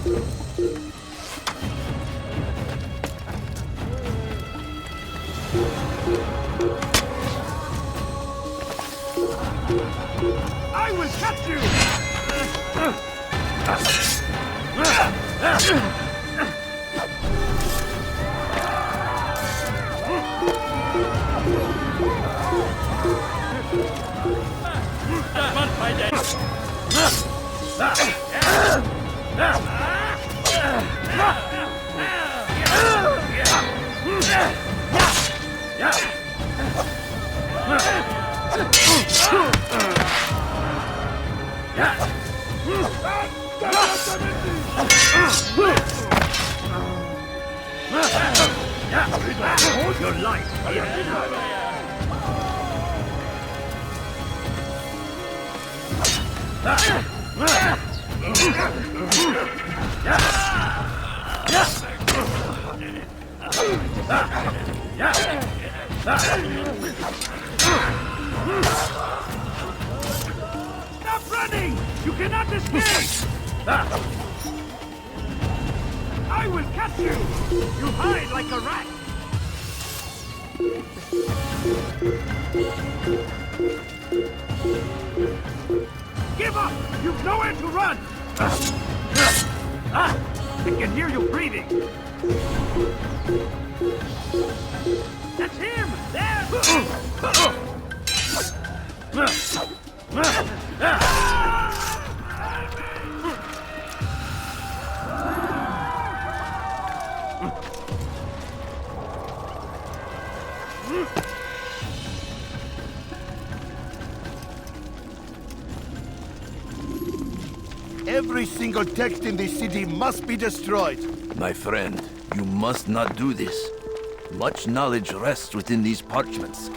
I will catch you! Hold your life here. Stop running! You cannot escape! I will catch you! You hide like a rat! Give up! You've nowhere to run! I can hear you breathing! That's him! There! Every single text in this city must be destroyed. My friend, you must not do this. Much knowledge rests within these parchments,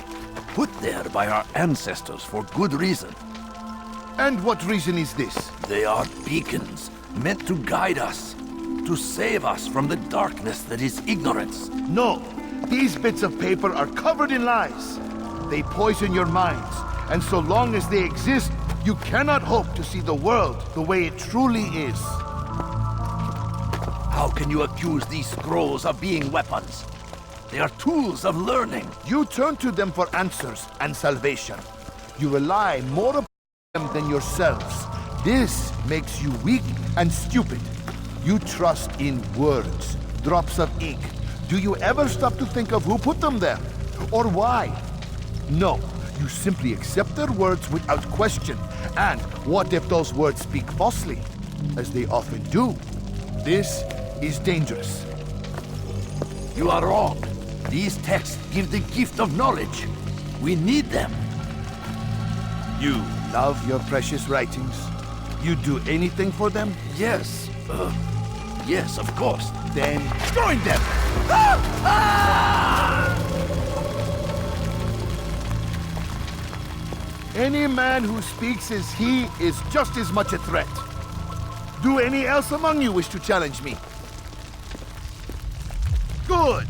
put there by our ancestors for good reason. And what reason is this? They are beacons, meant to guide us, to save us from the darkness that is ignorance. No, these bits of paper are covered in lies. They poison your minds, and so long as they exist, you cannot hope to see the world the way it truly is. How can you accuse these scrolls of being weapons? They are tools of learning. You turn to them for answers and salvation. You rely more upon them than yourselves. This makes you weak and stupid. You trust in words, drops of ink. Do you ever stop to think of who put them there? Or why? No, you simply accept their words without question. And what if those words speak falsely? As they often do. This is dangerous. You are wrong. These texts give the gift of knowledge. We need them. You love your precious writings? You'd do anything for them? Yes. Yes, of course. Then join them! Any man who speaks as he is just as much a threat. Do any else among you wish to challenge me? Good!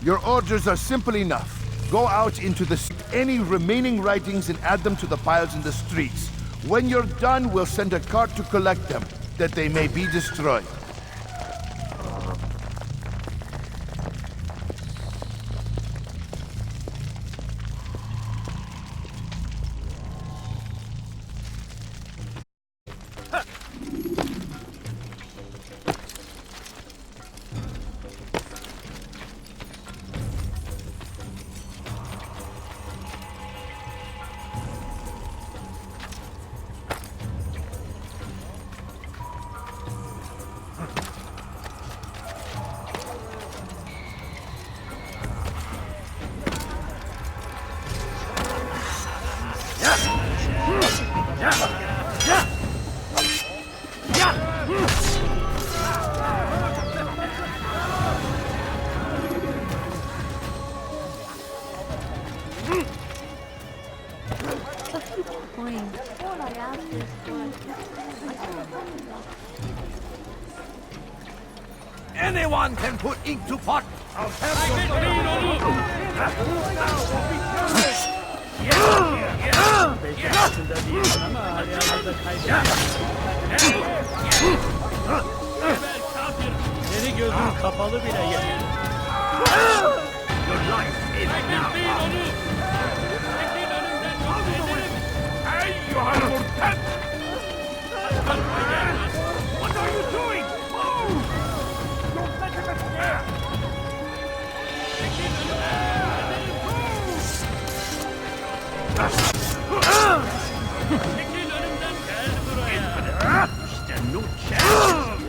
Your orders are simple enough. Go out into any remaining writings and add them to the piles in the streets. When you're done, we'll send a cart to collect them, that they may be destroyed. Anyone can put ink to pot. I'll have kapalı bile yeter. Your life is now. Hey, you are content! What are you doing? Move! Don't let him escape! Çekil önümden, gel buraya. İşte no chance.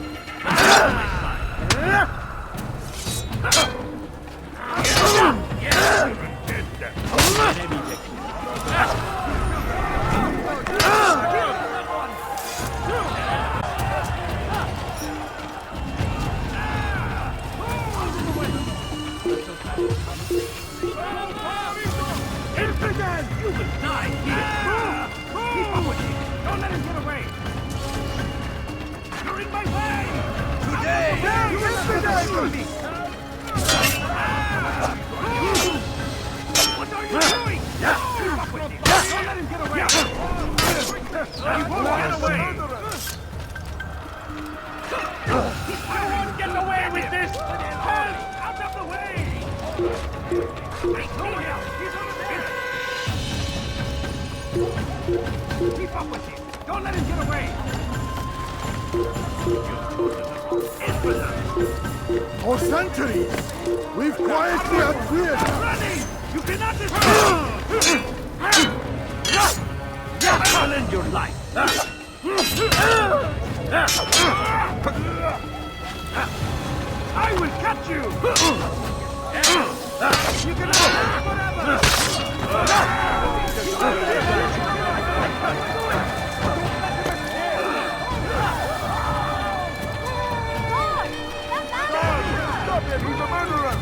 You will die here! Keep up with me! Don't let him get away! You're in my way! Today! You will die for me! What are you doing? Keep up with me! Don't let him get away! He won't get away! I won't get away with this! Help! Out of the way! I told you! He's over there! Keep up with him! Don't let him get away! For centuries, we've quietly appeared. Running! You cannot escape! I'll end your life! I will catch you! You can escape forever! Stop him! He's a murderer!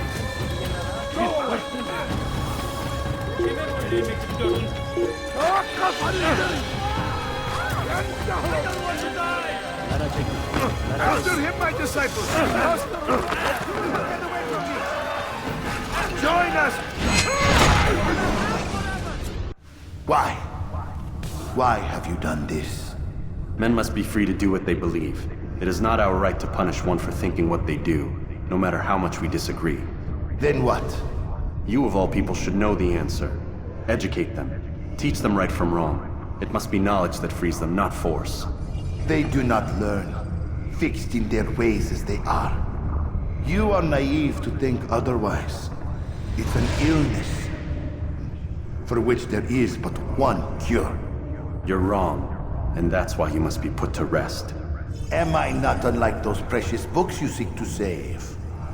After him, my disciples! Join us! Why? Why have you done this? Men must be free to do what they believe. It is not our right to punish one for thinking what they do, no matter how much we disagree. Then what? You of all people should know the answer. Educate them. Teach them right from wrong. It must be knowledge that frees them, not force. They do not learn, fixed in their ways as they are. You are naive to think otherwise. It's an illness for which there is but one cure. You're wrong, and that's why you must be put to rest. Am I not unlike those precious books you seek to save?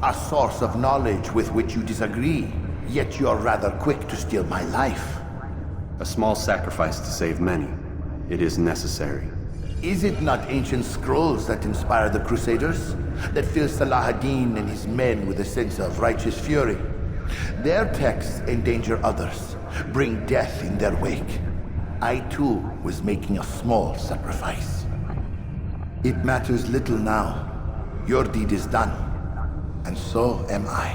A source of knowledge with which you disagree, yet you're rather quick to steal my life. A small sacrifice to save many. It is necessary. Is it not ancient scrolls that inspire the Crusaders? That fill Salah ad-Din and his men with a sense of righteous fury? Their texts endanger others, bring death in their wake. I too was making a small sacrifice. It matters little now. Your deed is done, and so am I.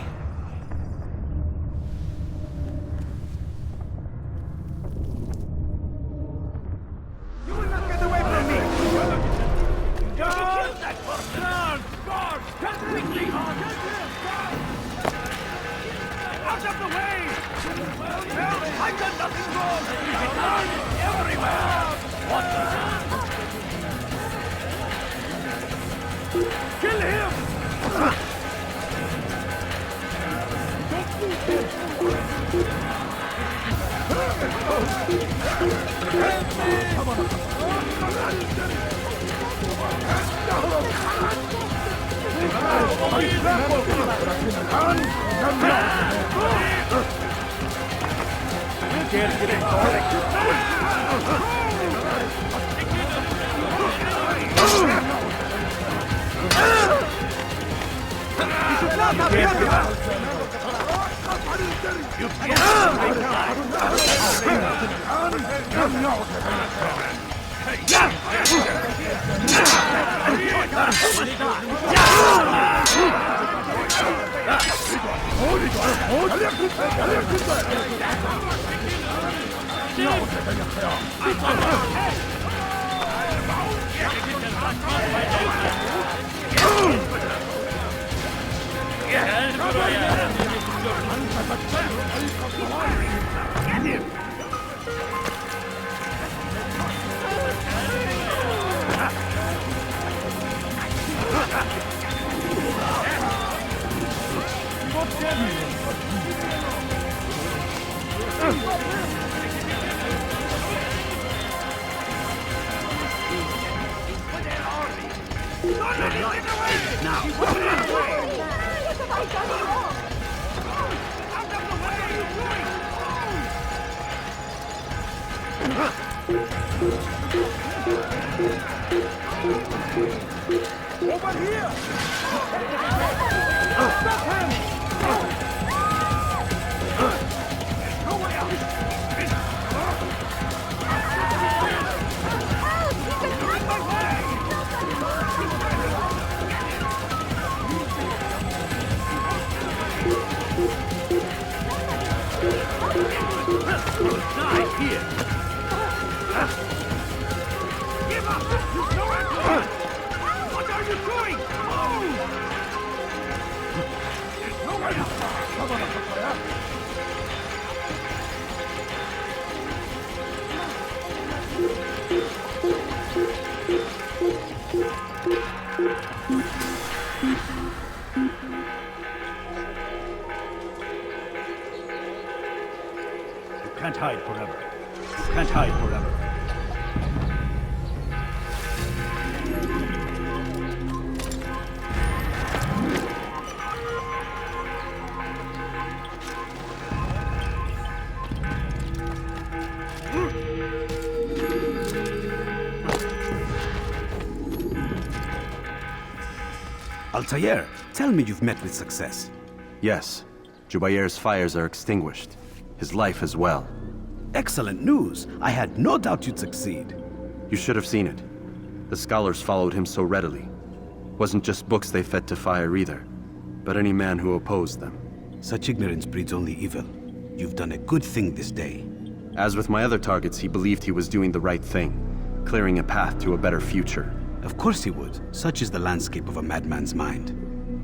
You will not get away from me! Guard! Guard! Guard! Quickly! Out of the way! Help! I've done nothing wrong! I've done everywhere! What the hell? Kill him! Don't move him! Come on! Can't hide forever. You can't hide forever. Altair, tell me you've met with success. Yes, Jubair's fires are extinguished. His life as well. Excellent news. I had no doubt you'd succeed. You should have seen it. The scholars followed him so readily. Wasn't just books they fed to fire either, but any man who opposed them. Such ignorance breeds only evil. You've done a good thing this day. As with my other targets, he believed he was doing the right thing, clearing a path to a better future. Of course he would. Such is the landscape of a madman's mind.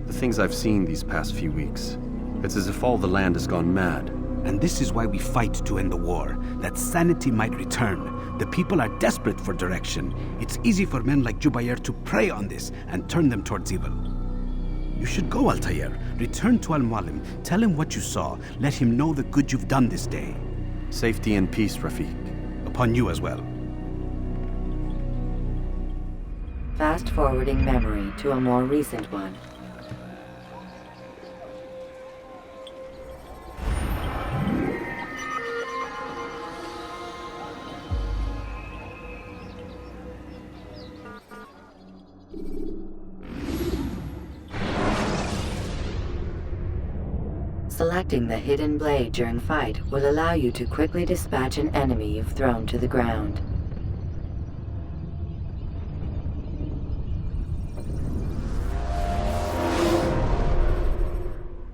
The things I've seen these past few weeks, it's as if all the land has gone mad. And this is why we fight to end the war, that sanity might return. The people are desperate for direction. It's easy for men like Jubair to prey on this and turn them towards evil. You should go, Altair. Return to Al-Mualim. Tell him what you saw. Let him know the good you've done this day. Safety and peace, Rafiq. Upon you as well. Fast-forwarding memory to a more recent one. Selecting the hidden blade during fight will allow you to quickly dispatch an enemy you've thrown to the ground.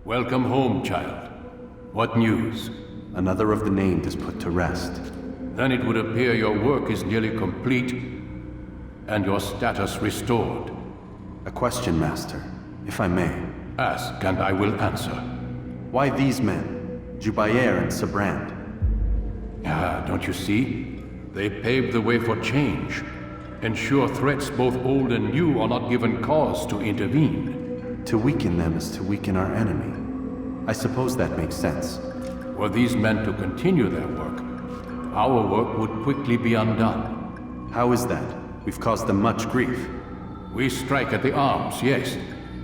Welcome home, child. What news? Another of the named is put to rest. Then it would appear your work is nearly complete and your status restored. A question, Master, if I may. Ask and I will answer. Why these men, Jubair and Sabrand? Ah, don't you see? They paved the way for change. Ensure threats both old and new are not given cause to intervene. To weaken them is to weaken our enemy. I suppose that makes sense. Were these men to continue their work, our work would quickly be undone. How is that? We've caused them much grief. We strike at the arms, yes,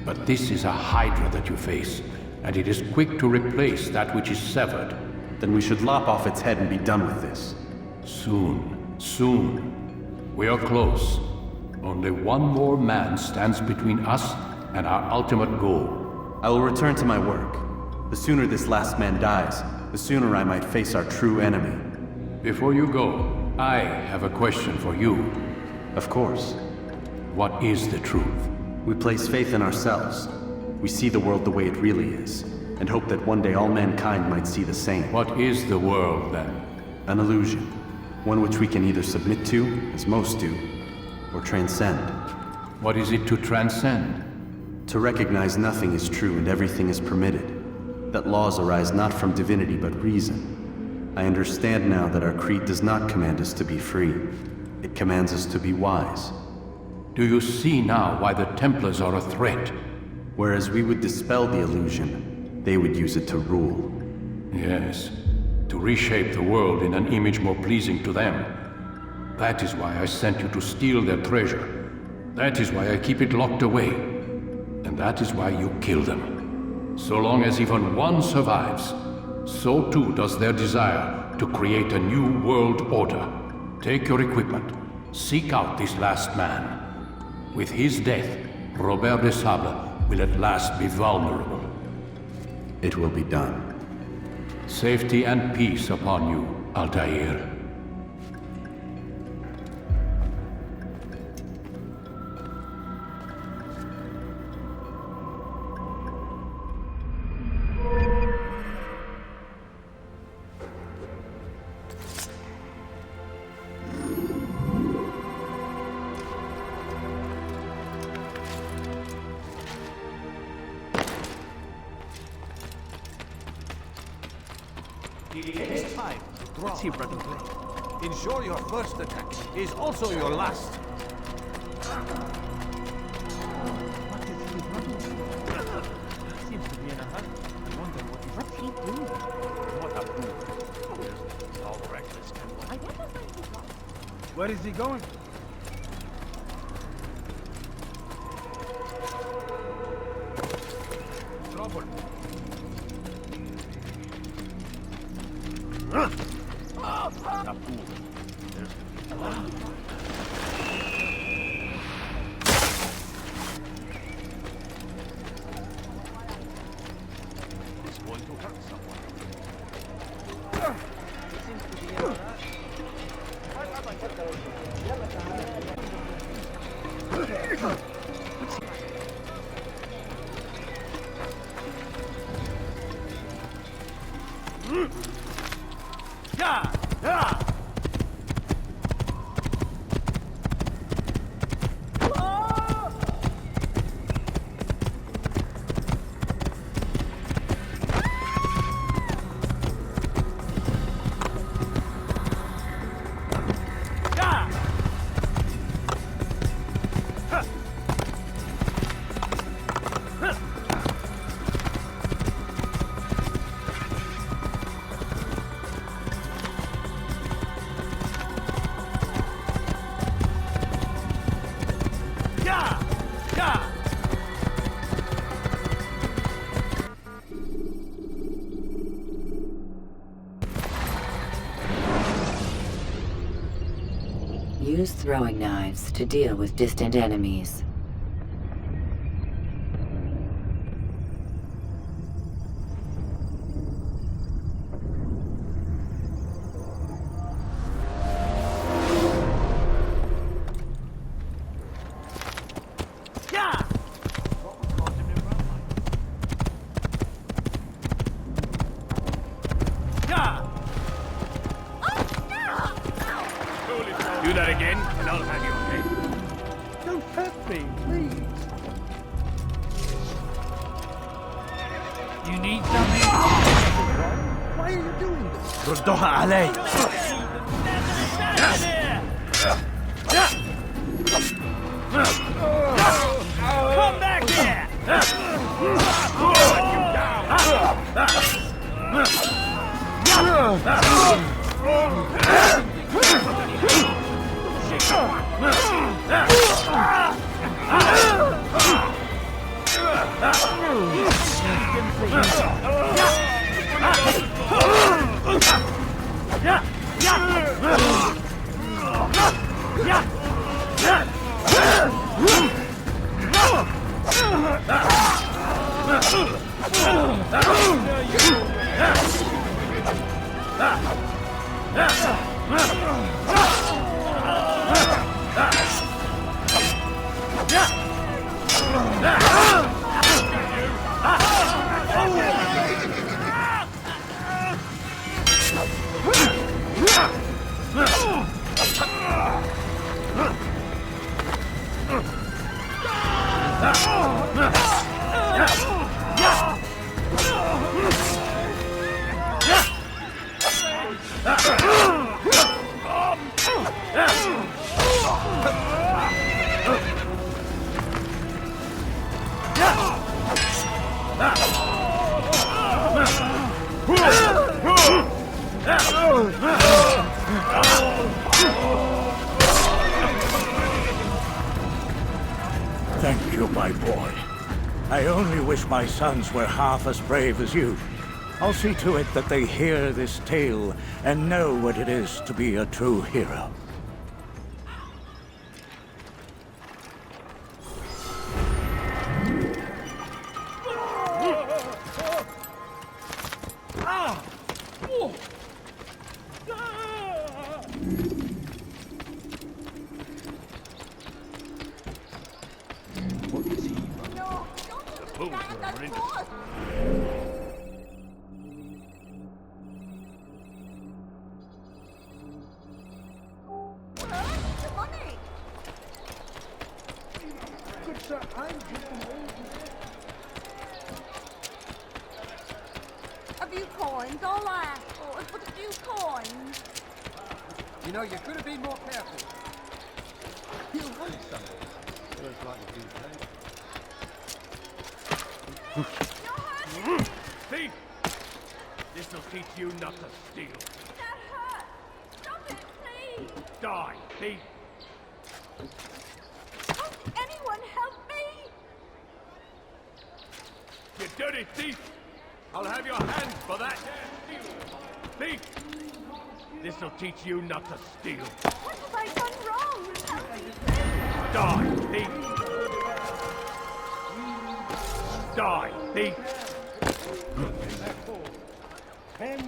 but this is a hydra that you face, and it is quick to replace that which is severed. Then we should lop off its head and be done with this. Soon, soon. We are close. Only one more man stands between us and our ultimate goal. I will return to my work. The sooner this last man dies, the sooner I might face our true enemy. Before you go, I have a question for you. Of course. What is the truth? We place faith in ourselves. We see the world the way it really is, and hope that one day all mankind might see the same. What is the world, then? An illusion. One which we can either submit to, as most do, or transcend. What is it to transcend? To recognize nothing is true and everything is permitted. That laws arise not from divinity but reason. I understand now that our creed does not command us to be free. It commands us to be wise. Do you see now why the Templars are a threat? Whereas we would dispel the illusion, they would use it to rule. Yes, to reshape the world in an image more pleasing to them. That is why I sent you to steal their treasure. That is why I keep it locked away. And that is why you kill them. So long as even one survives, so too does their desire to create a new world order. Take your equipment. Seek out this last man. With his death, Robert de Sable will at last be vulnerable. It will be done. Safety and peace upon you, Altair. It takes time to draw. Let's see, brother. Ensure your first attack is also your last. Seems to be in a hurry. I wonder what's he doing? What a fool. All reckless and where is he going? Trouble. A fool. It's going to hurt someone. Seems to be in that. Yeah! Yeah! Use throwing knives to deal with distant enemies. Do that again, and I'll have your head. Don't hurt me, please. You need something? Why are you doing this? ردوها علي. Come back here! Let Thank you, my boy. I only wish my sons were half as brave as you. I'll see to it that they hear this tale and know what it is to be a true hero. fools were into. Good sir, I'm just an old man. A few coins, all I ask for is but a few coins. You know, you could have been more careful. You wanted something. Looks like a good place. Thief! This'll teach you not to steal. That hurts! Stop it, please! Die, thief! Won't anyone help me? You dirty thief! I'll have your hands for that! Thief! This'll teach you not to steal. What have I done wrong? Help me, please! Die, thief! Die, thief!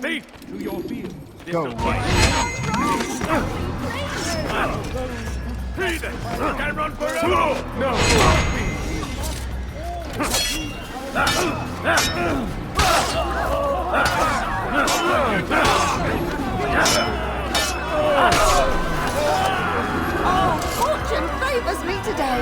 Thief! To your field. This'll teach you. Heathen! You can run forever! No! Oh, fortune favors me today.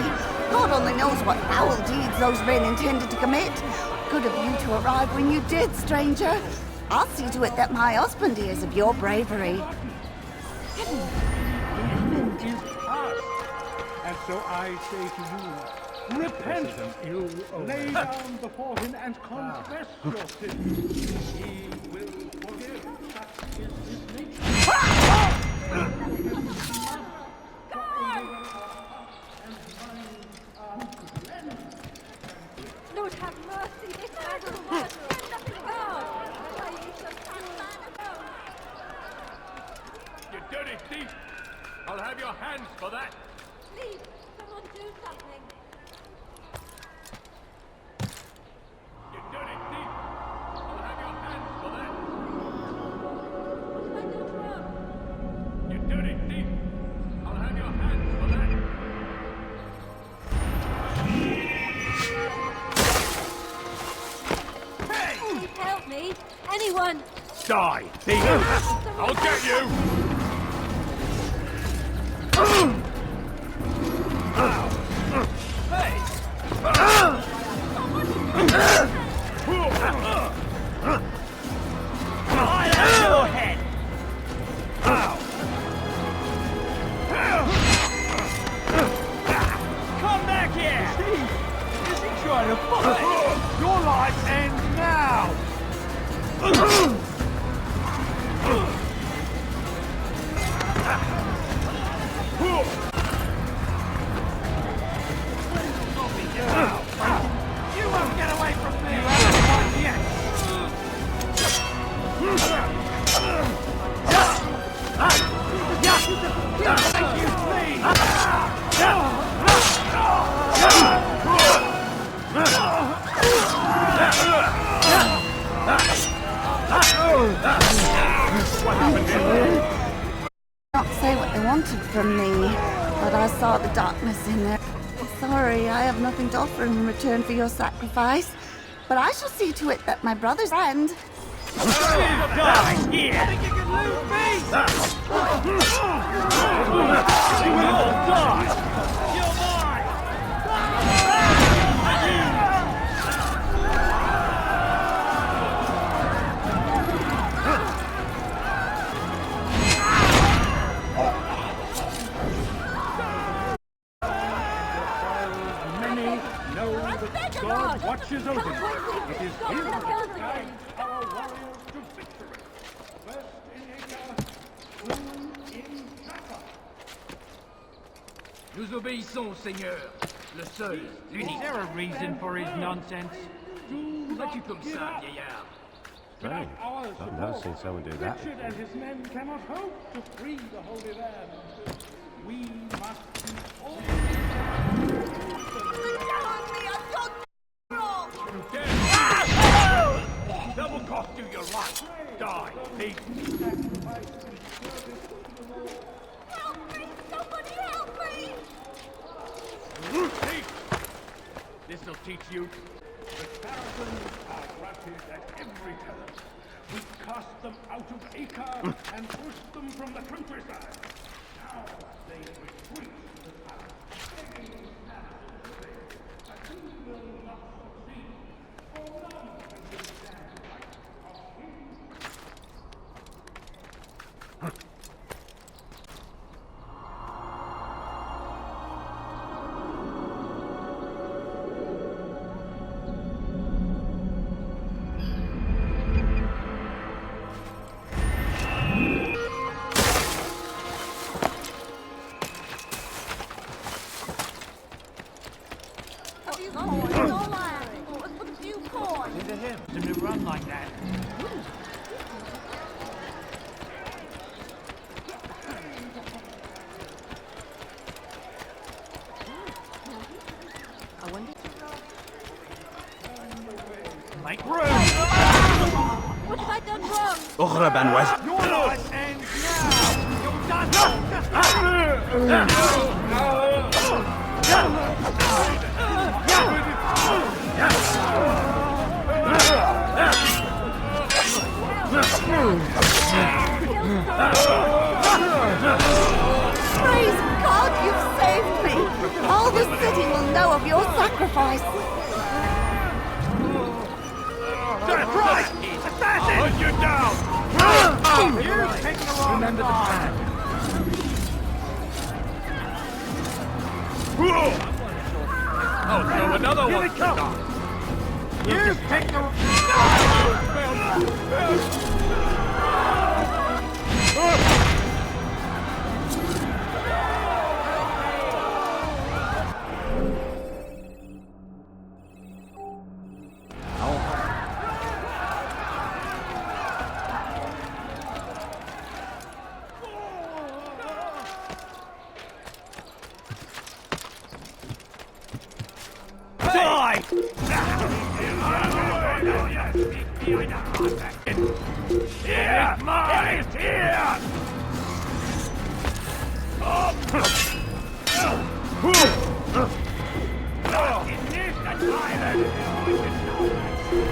God only knows what foul deeds those men intended to commit. Good of you to arrive when you did, stranger. I'll see to it that my husband hears of your bravery. Is past. And so I say to you, repent, lay down before him and confess your sins. He will forgive. Such is his nature. Lord have mercy, this man will murder nothing God. Why you should cut man alone. You dirty thief! I'll have your hands for that! Please, someone do something. You dirty thief! I'll have your hands for that! What have I done wrong? You dirty thief! I'll have your hands for that! Please help me. Anyone. Die, thief! I'll get you! Your head! Come back here! Is he trying to fight? Your life ends now! You won't get away from me! You haven't won yet! Thank you, please! What happened here? Not say what they wanted from me, but I saw the darkness in there. Sorry, I have nothing to offer in return for your sacrifice, but I shall see to it that my brother's friend. Die here! Think you can lose me? You will all die! You're mine! Many know that God watches over you. It is Him that guides our warriors to victory. First in Acre, soon in Jaffa. Nous obéissons, Seigneur, le seul, l'unique. Is there a reason for his nonsense? Let you come, ça, vieillard. Without our support, Richard and his men cannot hope to free the Holy Land. We must be all You dare! That will cost you your life. Die, thief! Help me! Somebody help me! Thief! This'll teach you. The Saracens are routed at every turn. We cast them out of Acre and pushed them from the countryside. Now they retreat to the palace, begging the Saracens to win. But we will not succeed, for none can withstand the might of him. To him, to run like that. I wonder. Make room! What have I done wrong? أغرب عن وجه. Your life ends Praise God, you've saved me. All the city will know of your sacrifice. That's right! Assassin! Hunt you down! You've taken the wrong Remember the plan. Oh, so another one! Here it comes! You've taken the Die! Here! Mine! Here!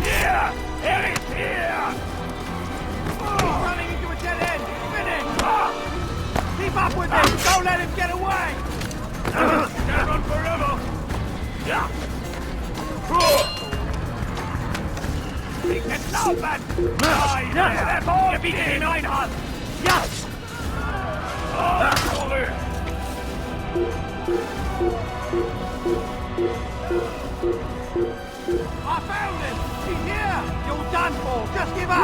Here! Here is here! Running into a dead end! Finish! Keep up with him! Don't let him get away! Can't run forever! Yeah! Ich bin laufen! Nein! Der Ball wie den Einhand! Ja! Oh, sorry! I found him! He's here! You're done for! Just give up!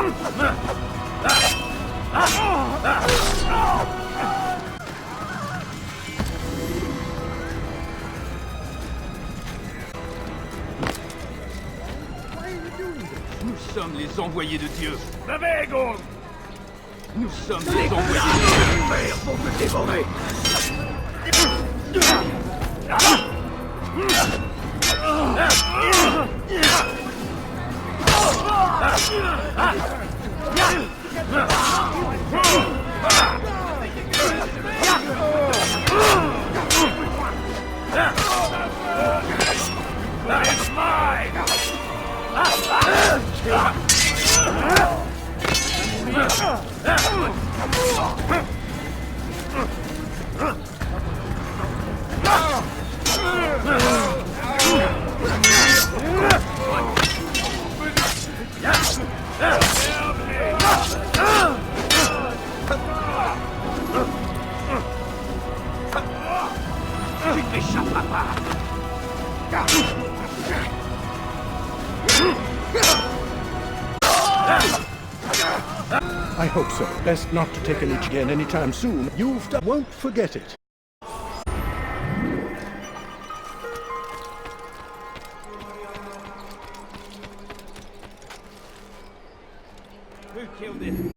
Nous sommes les envoyés de Dieu. Bewegung! Nous sommes les envoyés de Dieu. Le Père pour te dévorer. It's mine! Tu ne m'échapperas pas. I hope so. Best not to take a leech again anytime soon. Won't forget it. Who killed him?